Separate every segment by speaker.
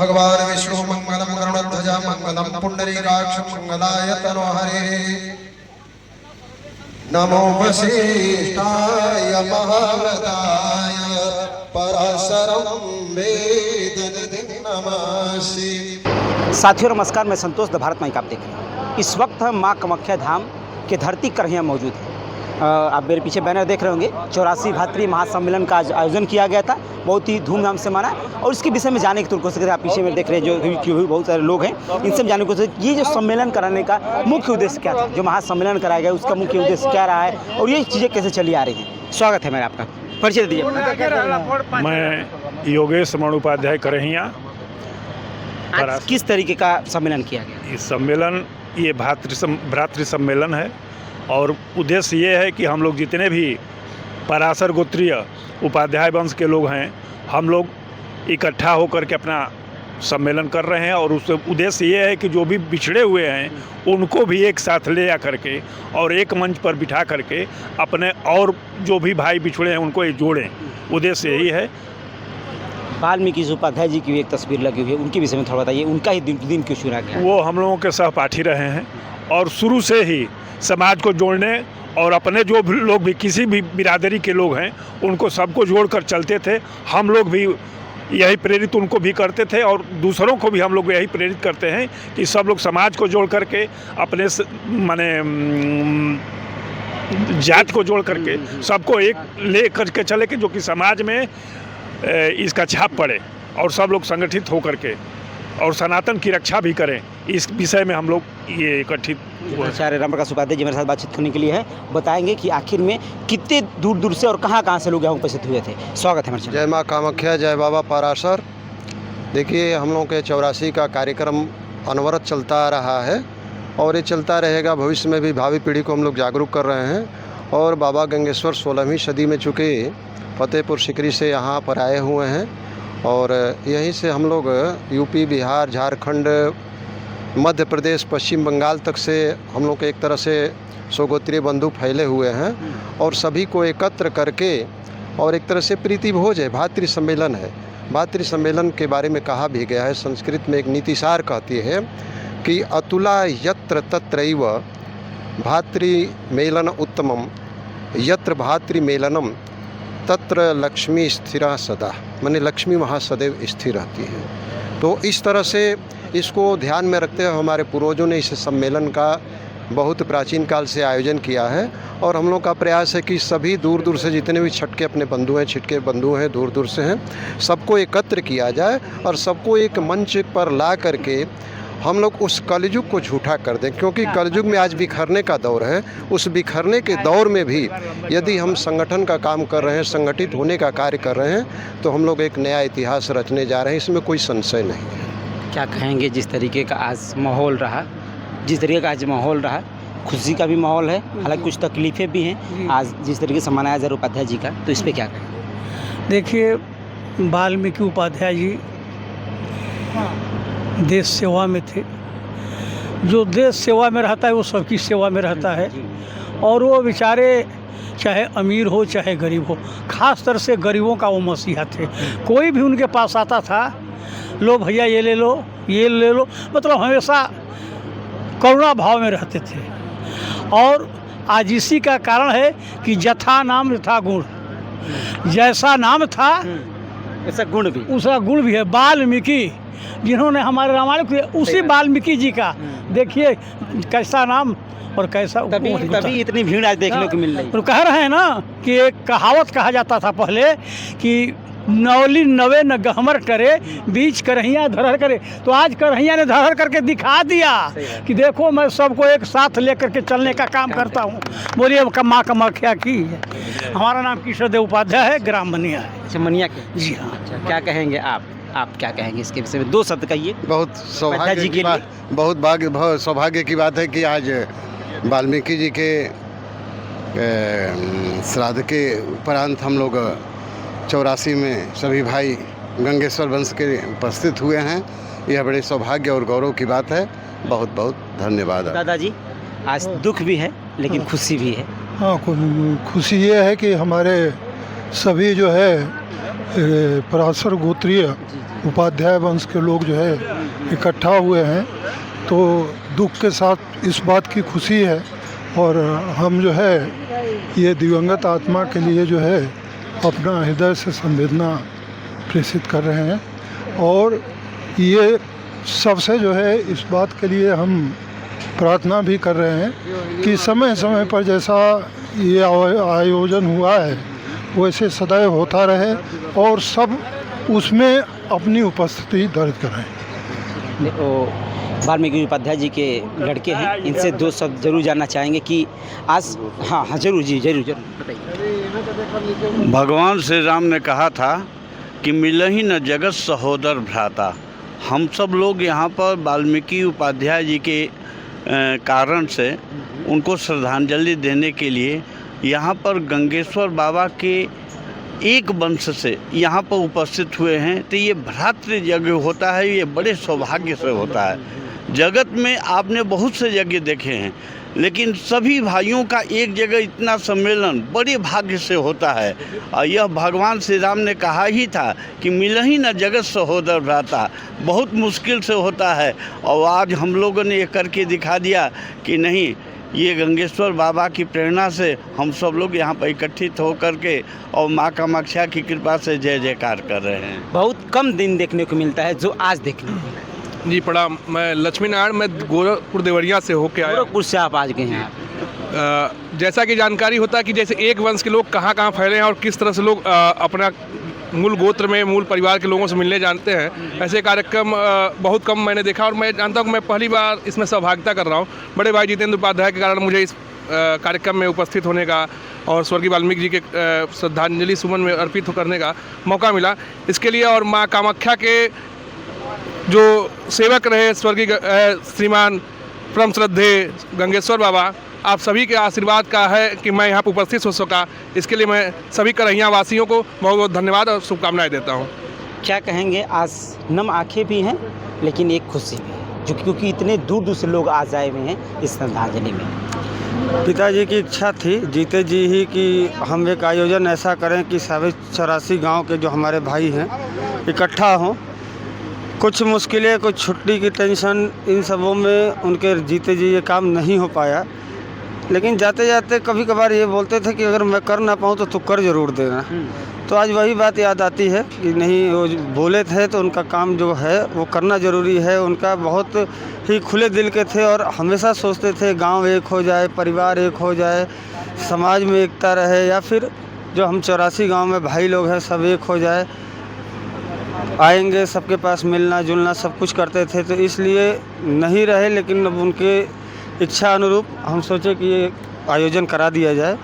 Speaker 1: भगवान विष्णु मंगलम गरुड़ध्वज मंगलम पुंडरीकाक्ष मंगलाय तनोहरे। नमो वसिष्ठाय महाव्रताय पराशरं वेदनिधिं नमामि।
Speaker 2: साथियों नमस्कार, मैं संतोष द भारत माइक आप देख रहे हैं। इस वक्त हम माँ कामाख्या धाम के धरती करहिया मौजूद हैं। आप मेरे पीछे बैनर देख रहे होंगे। 84 भातृ महासम्मेलन का आयोजन किया गया था, बहुत ही धूमधाम से माना। और इसके विषय में जाने की कोशिश करते हैं। आप पीछे में देख रहे हैं जो बहुत सारे लोग हैं, इनसे जाने की कोशिश। ये जो सम्मेलन कराने का मुख्य उद्देश्य क्या था, जो महासम्मेलन कराया गया उसका मुख्य उद्देश्य क्या रहा है और ये चीज़ें कैसे चली आ रही हैं। स्वागत है मेरा, आपका परिचय दीजिए।
Speaker 3: मैं योगेश रमण उपाध्याय करहिया।
Speaker 2: आज किस तरीके का सम्मेलन किया गया?
Speaker 3: इस सम्मेलन ये भ्रातृ सम्मेलन है और उद्देश्य ये है कि हम लोग जितने भी पराशर गोत्रीय उपाध्याय वंश के लोग हैं, हम लोग इकट्ठा होकर के अपना सम्मेलन कर रहे हैं। और उस उद्देश्य ये है कि जो भी बिछड़े हुए हैं उनको भी एक साथ ले आ करके और एक मंच पर बिठा करके अपने और जो भी भाई बिछड़े हैं उनको ये जोड़ें। उद्देश्य यही है।
Speaker 2: वाल्मीकि उपाध्याय जी की भी एक तस्वीर लगी हुई है, उनके विषय में थोड़ा बताइए। उनका ही दिन क्यों चुना गया?
Speaker 3: वो हम लोगों के सहपाठी रहे हैं और शुरू से ही समाज को जोड़ने और अपने जो भी लोग भी किसी भी बिरादरी के लोग हैं उनको सबको जोड़कर चलते थे। हम लोग भी यही प्रेरित उनको भी करते थे और दूसरों को भी हम लोग यही प्रेरित करते हैं कि सब लोग समाज को जोड़ करके अपने माने जात को जोड़ करके सबको एक ले करके चले कि जो कि समाज में इसका छाप पड़े और सब लोग संगठित होकर के और सनातन की रक्षा भी करें। इस विषय में हम लोग ये एकत्रित हुए।
Speaker 2: आचार्य रामप्रकाश उपाध्याय जी मेरे साथ बातचीत करने के लिए है, बताएंगे कि आखिर में कितने दूर दूर से और कहाँ से लोग यहाँ उपस्थित हुए थे। स्वागत है हमारे।
Speaker 1: जय माँ कामाख्या, जय बाबा पराशर। देखिए, हम लोगों के 84 का कार्यक्रम अनवरत चलता आ रहा है और ये चलता रहेगा। भविष्य में भी भावी पीढ़ी को हम लोग जागरूक कर रहे हैं। और बाबा गंगेश्वर 16वीं सदी में चुके फतेहपुर सिकरी से यहाँ पर आए हुए हैं और यहीं से हम लोग यूपी, बिहार, झारखंड, मध्य प्रदेश, पश्चिम बंगाल तक से हम लोग एक तरह से स्वगोत्रीय बंधु फैले हुए हैं और सभी को एकत्र करके और एक तरह से प्रीति भोज है। भातृ सम्मेलन है। भातृ सम्मेलन के बारे में कहा भी गया है, संस्कृत में एक नीतिसार कहती है कि अतुला यत्र तत्रैव भातृमेलन उत्तमम, यत्र भातृमेलनम तत्र लक्ष्मी स्थिरा सदा। माने लक्ष्मी वहाँ सदैव स्थिर रहती है। तो इस तरह से इसको ध्यान में रखते हुए हमारे पूर्वजों ने इस सम्मेलन का बहुत प्राचीन काल से आयोजन किया है। और हम लोग का प्रयास है कि सभी दूर दूर से जितने भी छटके अपने बंधु हैं, छिटके बंधु हैं, दूर दूर से हैं, सबको एकत्र किया जाए और सबको एक मंच पर ला करके हम लोग उस कलयुग को झूठा कर दें। क्योंकि कलयुग में आज बिखरने का दौर है। उस बिखरने के दौर में भी यदि हम संगठन का काम कर रहे हैं, संगठित होने का कार्य कर रहे हैं, तो हम लोग एक नया इतिहास रचने जा रहे हैं, इसमें कोई संशय नहीं है।
Speaker 2: क्या कहेंगे जिस तरीके का आज माहौल रहा, खुशी का भी माहौल है, हालांकि कुछ तकलीफ़ें भी हैं आज जिस तरीके से मनाया जा रहा उपाध्याय जी का, तो इस पर क्या कहें?
Speaker 4: देखिए, वाल्मीकि उपाध्याय जी देश सेवा में थे। जो देश सेवा में रहता है वो सबकी सेवा में रहता है। और वो बेचारे चाहे अमीर हो चाहे गरीब हो, ख़ास तरह से गरीबों का वो मसीहा थे। कोई भी उनके पास आता था, लो भैया ये ले लो, ये ले लो, मतलब हमेशा करुणा भाव में रहते थे। और आज इसी का कारण है कि यथा नाम यथा गुण, जैसा नाम था
Speaker 2: ऐसा गुण भी
Speaker 4: है। वाल्मीकि जिन्होंने हमारे रामायण को, उसी वाल्मीकि जी का देखिए कैसा नाम और कैसा,
Speaker 2: तभी इतनी भीड़ आज देखने को मिल रही।
Speaker 4: तो कह रहे हैं ना कि एक कहावत कहा जाता था पहले कि नौली नवे न गहमर करे, बीच करहिया धरहर करे। तो आज करहिया ने धरहर करके दिखा दिया कि देखो मैं सबको एक साथ लेकर के चलने का काम करता हूँ। बोलिए माँ कामाख्या की। हमारा नाम किशोर देव उपाध्याय है, ग्राम मनिया है।
Speaker 2: अच्छा, मनिया के? जी हाँ। क्या कहेंगे आप क्या कहेंगे इसके विषय में? 2 शब्द कहिए।
Speaker 1: बहुत सौभाग्य की बात, बहुत सौभाग्य की बात है कि आज वाल्मीकि जी के श्राद्ध के उपरांत हम लोग 84 में सभी भाई गंगेश्वर वंश के उपस्थित हुए हैं। यह बड़े सौभाग्य और गौरव की बात है। बहुत बहुत धन्यवाद।
Speaker 2: दादाजी, आज दुख भी है लेकिन खुशी भी है।
Speaker 5: हाँ, खुशी ये है कि हमारे सभी जो है पराशर गोत्रीय उपाध्याय वंश के लोग जो है इकट्ठा हुए हैं, तो दुख के साथ इस बात की खुशी है। और हम जो है ये दिवंगत आत्मा के लिए जो है अपना हृदय से संवेदना प्रेषित कर रहे हैं। और ये सबसे जो है इस बात के लिए हम प्रार्थना भी कर रहे हैं कि समय समय पर जैसा ये आयोजन हुआ है वैसे सदैव होता रहे और सब उसमें अपनी उपस्थिति दर्ज करें।
Speaker 2: वाल्मीकि उपाध्याय जी के लड़के हैं, इनसे दो शब्द जरूर जानना चाहेंगे कि आज हाँ जरूर जी जरूर बताइए।
Speaker 6: भगवान श्री राम ने कहा था कि मिलहि न जगत सहोदर भ्राता। हम सब लोग यहाँ पर वाल्मीकि उपाध्याय जी के कारण से उनको श्रद्धांजलि देने के लिए यहाँ पर गंगेश्वर बाबा के एक वंश से यहाँ पर उपस्थित हुए हैं। तो ये भ्रातृ यज्ञ होता है, ये बड़े सौभाग्य से होता है। जगत में आपने बहुत से यज्ञ देखे हैं, लेकिन सभी भाइयों का एक जगह इतना सम्मेलन बड़े भाग्य से होता है। और यह भगवान श्री राम ने कहा ही था कि मिलहि न जगत सहोदर भ्राता, बहुत मुश्किल से होता है। और आज हम लोगों ने ये करके दिखा दिया कि नहीं, ये गंगेश्वर बाबा की प्रेरणा से हम सब लोग यहाँ पर इकट्ठित होकर के और माँ कामाख्या की कृपा से जय जयकार कर रहे हैं।
Speaker 2: बहुत कम दिन देखने को मिलता है जो आज देखने को मिला।
Speaker 7: जी प्रणाम, मैं लक्ष्मी नारायण, मैं गोरखपुर देवरिया से होके आया।
Speaker 2: गोरखपुर से आप आज गए हैं।
Speaker 7: जैसा कि जानकारी होता है कि जैसे एक वंश के लोग कहाँ कहाँ फैले हैं और किस तरह से लोग अपना मूल गोत्र में मूल परिवार के लोगों से मिलने जानते हैं, ऐसे कार्यक्रम बहुत कम मैंने देखा। और मैं जानता हूँ कि मैं पहली बार इसमें सहभागिता कर रहा हूँ। बड़े भाई जितेंद्र उपाध्याय के कारण मुझे इस कार्यक्रम में उपस्थित होने का और स्वर्गीय वाल्मीकि जी के श्रद्धांजलि सुमन में अर्पित करने का मौका मिला। इसके लिए और माँ कामाख्या के जो सेवक रहे स्वर्गीय श्रीमान परम श्रद्धे गंगेश्वर बाबा, आप सभी के आशीर्वाद का है कि मैं यहाँ पर उपस्थित हो सका। इसके लिए मैं सभी करहिया वासियों को बहुत बहुत धन्यवाद और शुभकामनाएं देता हूँ।
Speaker 2: क्या कहेंगे, आज नम आंखें भी हैं लेकिन एक खुशी भी है, जो क्योंकि इतने दूर दूर से लोग आज आए हुए हैं इस श्रद्धांजलि में।
Speaker 8: पिताजी की इच्छा थी, जीते जी ही, कि हम एक आयोजन ऐसा करें कि सभी 84 गांव के जो हमारे भाई हैं इकट्ठा हों। कुछ मुश्किलें, कुछ छुट्टी की टेंशन, इन सबों में उनके जीते जी ये काम नहीं हो पाया। लेकिन जाते जाते कभी कभार ये बोलते थे कि अगर मैं कर ना पाऊँ तो तू कर ज़रूर देना। तो आज वही बात याद आती है कि नहीं, वो बोले थे तो उनका काम जो है वो करना ज़रूरी है। उनका बहुत ही खुले दिल के थे और हमेशा सोचते थे गांव एक हो जाए, परिवार एक हो जाए, समाज में एकता रहे, या फिर जो हम 84 गांव में भाई लोग हैं सब एक हो जाए, आएंगे सबके पास मिलना जुलना सब कुछ करते थे। तो इसलिए नहीं रहे, लेकिन अब उनके इच्छा अनुरूप हम सोचे कि ये आयोजन करा दिया जाए।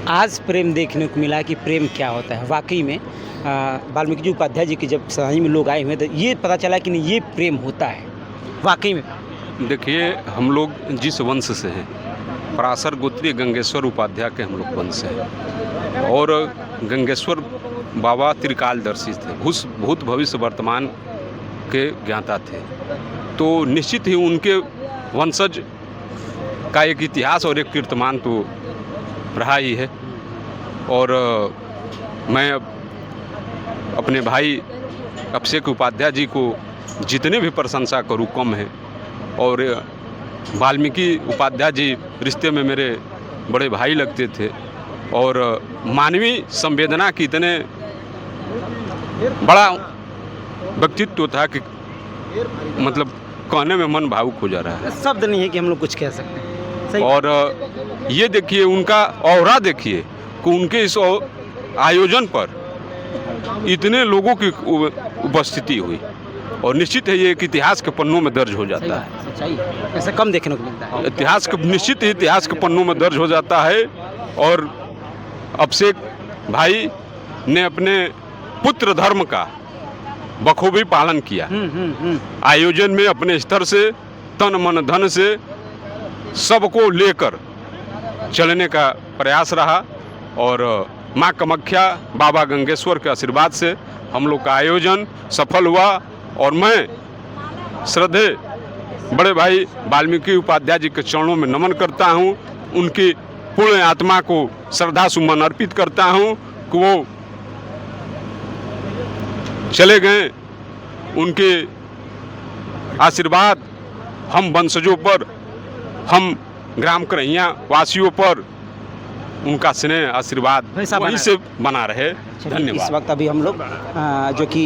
Speaker 2: आज प्रेम देखने को मिला कि प्रेम क्या होता है। वाकई में वाल्मीकि जी उपाध्याय जी के जब सही में लोग आए हुए तो ये पता चला कि नहीं, ये प्रेम होता है वाकई में।
Speaker 9: देखिए, हम लोग जिस वंश से हैं, पराशर गोत्रीय गंगेश्वर उपाध्याय के हम लोग वंश हैं। और गंगेश्वर बाबा त्रिकालदर्शी थे, भूत भविष्य वर्तमान के ज्ञाता थे। तो निश्चित ही उनके वंशज का एक इतिहास और एक कीर्तिमान तो रहा ही है। और मैं अपने भाई अभिषेक उपाध्याय जी को जितने भी प्रशंसा करूं कम है। और वाल्मीकि उपाध्याय जी रिश्ते में मेरे बड़े भाई लगते थे और मानवीय संवेदना की इतने बड़ा व्यक्तित्व था कि मतलब कहने में मन भावुक हो जा रहा है।
Speaker 2: शब्द नहीं है कि हम लोग कुछ कह सकते हैं। सही।
Speaker 9: और ये देखिए उनका औरा देखिए कि उनके इस आयोजन पर इतने लोगों की उपस्थिति हुई और निश्चित है ये एक इतिहास के पन्नों में दर्ज हो जाता है।
Speaker 2: सच्चाई ऐसा कम देखने को मिलता है।
Speaker 9: इतिहास के निश्चित ही इतिहास के पन्नों में दर्ज हो जाता है। और अभिषेक भाई ने अपने पुत्र धर्म का बखूबी पालन किया। आयोजन में अपने स्तर से तन मन धन से सबको लेकर चलने का प्रयास रहा। और माँ कामाख्या बाबा गंगेश्वर के आशीर्वाद से हम लोग का आयोजन सफल हुआ। और मैं श्रद्धे बड़े भाई वाल्मीकि उपाध्याय जी के चरणों में नमन करता हूँ। उनकी पूर्ण आत्मा को श्रद्धा सुमन अर्पित करता हूँ कि वो चले गए, उनके आशीर्वाद हम वंशजों पर, हम ग्राम करहिया वासियों पर उनका स्नेह आशीर्वाद वहीं से बना रहे।
Speaker 2: इस
Speaker 9: धन्यवाद।
Speaker 2: वक्त अभी हम लोग जो कि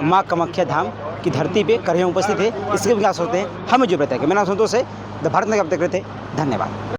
Speaker 2: माँ कामाख्या धाम की धरती पे करहिया उपस्थित है, इसके विकास होते हैं हमें जो बताया कि मेरा नाम संतोष है, द भारत में आप देख रहे थे। धन्यवाद।